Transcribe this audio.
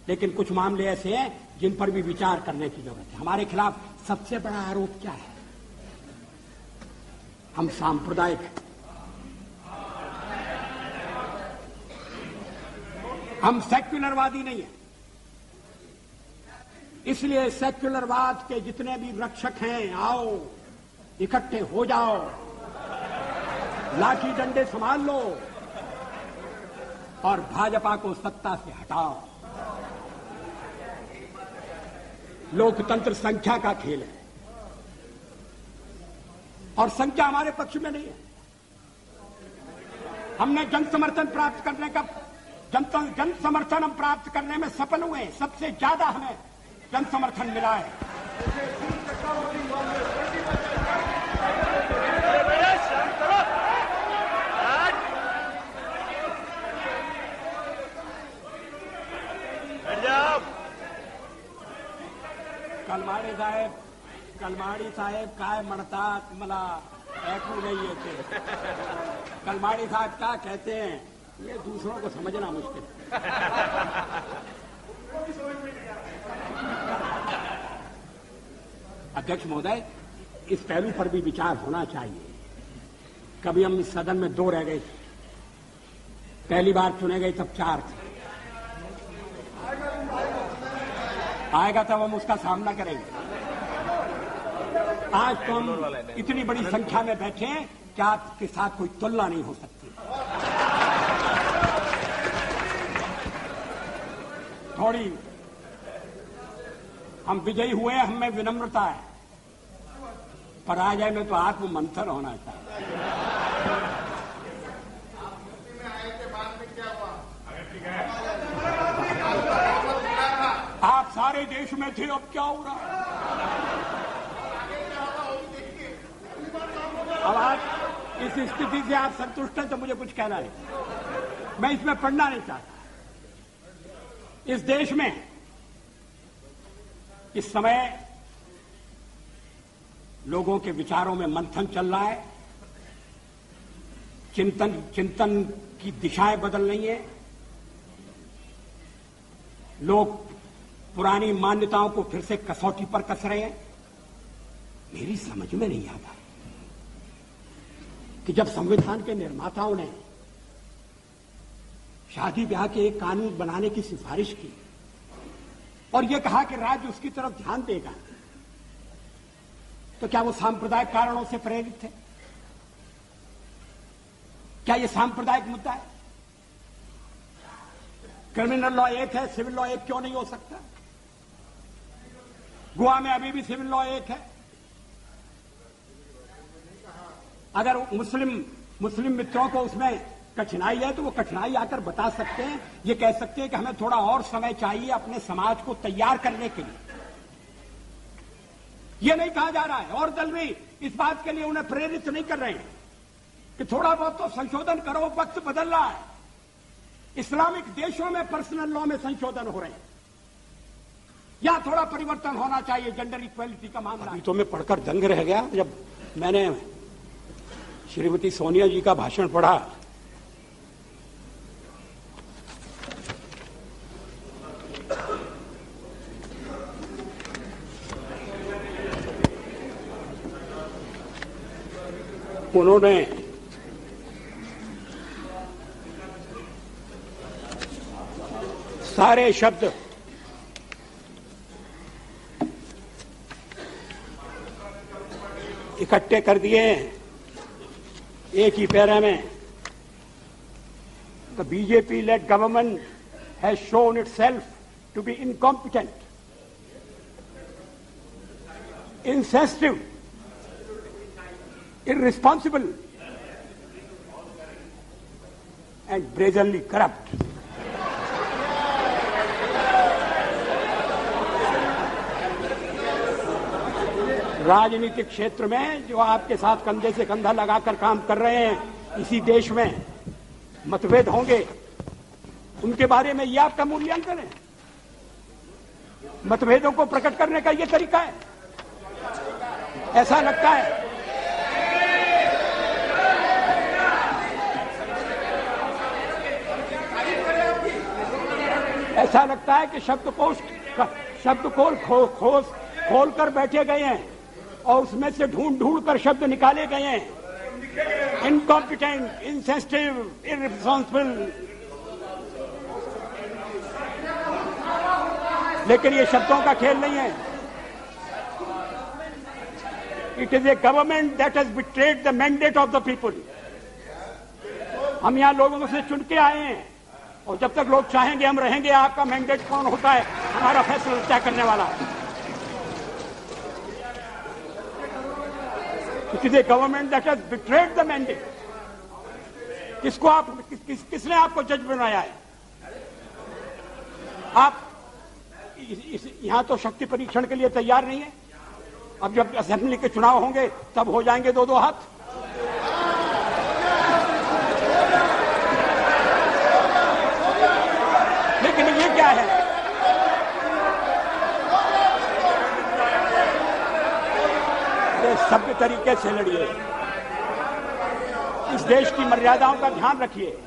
लेकिन कुछ मामले ऐसे हैं जिन पर भी विचार करने की जरूरत है। हमारे खिलाफ सबसे बड़ा आरोप क्या है? हम सांप्रदायिक हैं, हम सेक्युलरवादी नहीं हैं। इसलिए सेक्युलरवाद के जितने भी रक्षक हैं, आओ इकट्ठे हो जाओ, लाठी डंडे संभाल लो और भाजपा को सत्ता से हटाओ। लोकतंत्र संख्या का खेल है और संख्या हमारे पक्ष में नहीं है। हमने जन समर्थन प्राप्त करने का जन समर्थन हम प्राप्त करने में सफल हुए। सबसे ज्यादा हमें जन समर्थन मिला है। कलमाड़ी साहेब काय मरतात मला ऐकू नहीं येते। कलमाड़ी साहब क्या कहते हैं ये दूसरों को समझना मुश्किल है। अध्यक्ष महोदय, इस पहलू पर भी विचार होना चाहिए। कभी हम इस सदन में 2 रह गए थे, पहली बार चुने गए तब 4 थे। आएगा तब हम उसका सामना करेंगे। आज तो हम इतनी बड़ी संख्या में बैठे हैं कि आपके साथ कोई तुलना नहीं हो सकती। थोड़ी हम विजयी हुए, हम में विनम्रता है, पराजय में तो आत्म मंथन होना चाहिए। आप सारे देश में थे, अब क्या हो रहा है? अब आज इस स्थिति से आप संतुष्ट हैं तो मुझे कुछ कहना नहीं, मैं इसमें पढ़ना नहीं चाहता। इस देश में इस समय लोगों के विचारों में मंथन चल रहा है, चिंतन की दिशाएं बदल रही हैं। लोग पुरानी मान्यताओं को फिर से कसौटी पर कस रहे हैं। मेरी समझ में नहीं आता कि जब संविधान के निर्माताओं ने शादी ब्याह के एक कानून बनाने की सिफारिश की और यह कहा कि राज्य उसकी तरफ ध्यान देगा, तो क्या वो सांप्रदायिक कारणों से प्रेरित थे? क्या यह सांप्रदायिक मुद्दा है? क्रिमिनल लॉ एक है, सिविल लॉ एक क्यों नहीं हो सकता? गोवा में अभी भी सिविल लॉ एक है। अगर मुस्लिम मित्रों को उसमें कठिनाई है तो वो कठिनाई आकर बता सकते हैं, ये कह सकते हैं कि हमें थोड़ा और समय चाहिए अपने समाज को तैयार करने के लिए। ये नहीं कहा जा रहा है और दल भी इस बात के लिए उन्हें प्रेरित नहीं कर रहे हैं कि थोड़ा बहुत तो संशोधन करो, वक्त बदल रहा है। इस्लामिक देशों में पर्सनल लॉ में संशोधन हो रहे हैं, या थोड़ा परिवर्तन होना चाहिए जेंडर इक्वलिटी का मामला। अभी तो मैं पढ़कर दंग रह गया जब मैंने श्रीमती सोनिया जी का भाषण पढ़ा। उन्होंने सारे शब्द इकट्ठे कर दिए हैं एक ही पैरा में। The BJP led government has shown itself to be incompetent, insensitive, irresponsible and brazenly corrupt. राजनीतिक क्षेत्र में जो आपके साथ कंधे से कंधा लगाकर काम कर रहे हैं, इसी देश में मतभेद होंगे, उनके बारे में यह आपका मूल्यांकन है? मतभेदों को प्रकट करने का यह तरीका है? ऐसा लगता है? ऐसा लगता है कि शब्दकोश खोल कर बैठे गए हैं और उसमें से ढूंढ कर शब्द निकाले गए हैं। Incompetent, insensitive, irresponsible. लेकिन ये शब्दों का खेल नहीं है। It is a government that has betrayed the mandate of the people. हम यहां लोगों से चुन के आए हैं और जब तक लोग चाहेंगे हम रहेंगे। आपका मैंडेट कौन होता है हमारा फैसला तय करने वाला। It is a government that has betrayed the mandate. किसने आपको जज बनाया है? आप यहां तो शक्ति परीक्षण के लिए तैयार नहीं है। अब जब असेंबली के चुनाव होंगे तब हो जाएंगे दो हाथ। लेकिन ये क्या है? ये सभ्य तरीके से लड़िए। इस देश की मर्यादाओं का ध्यान रखिए।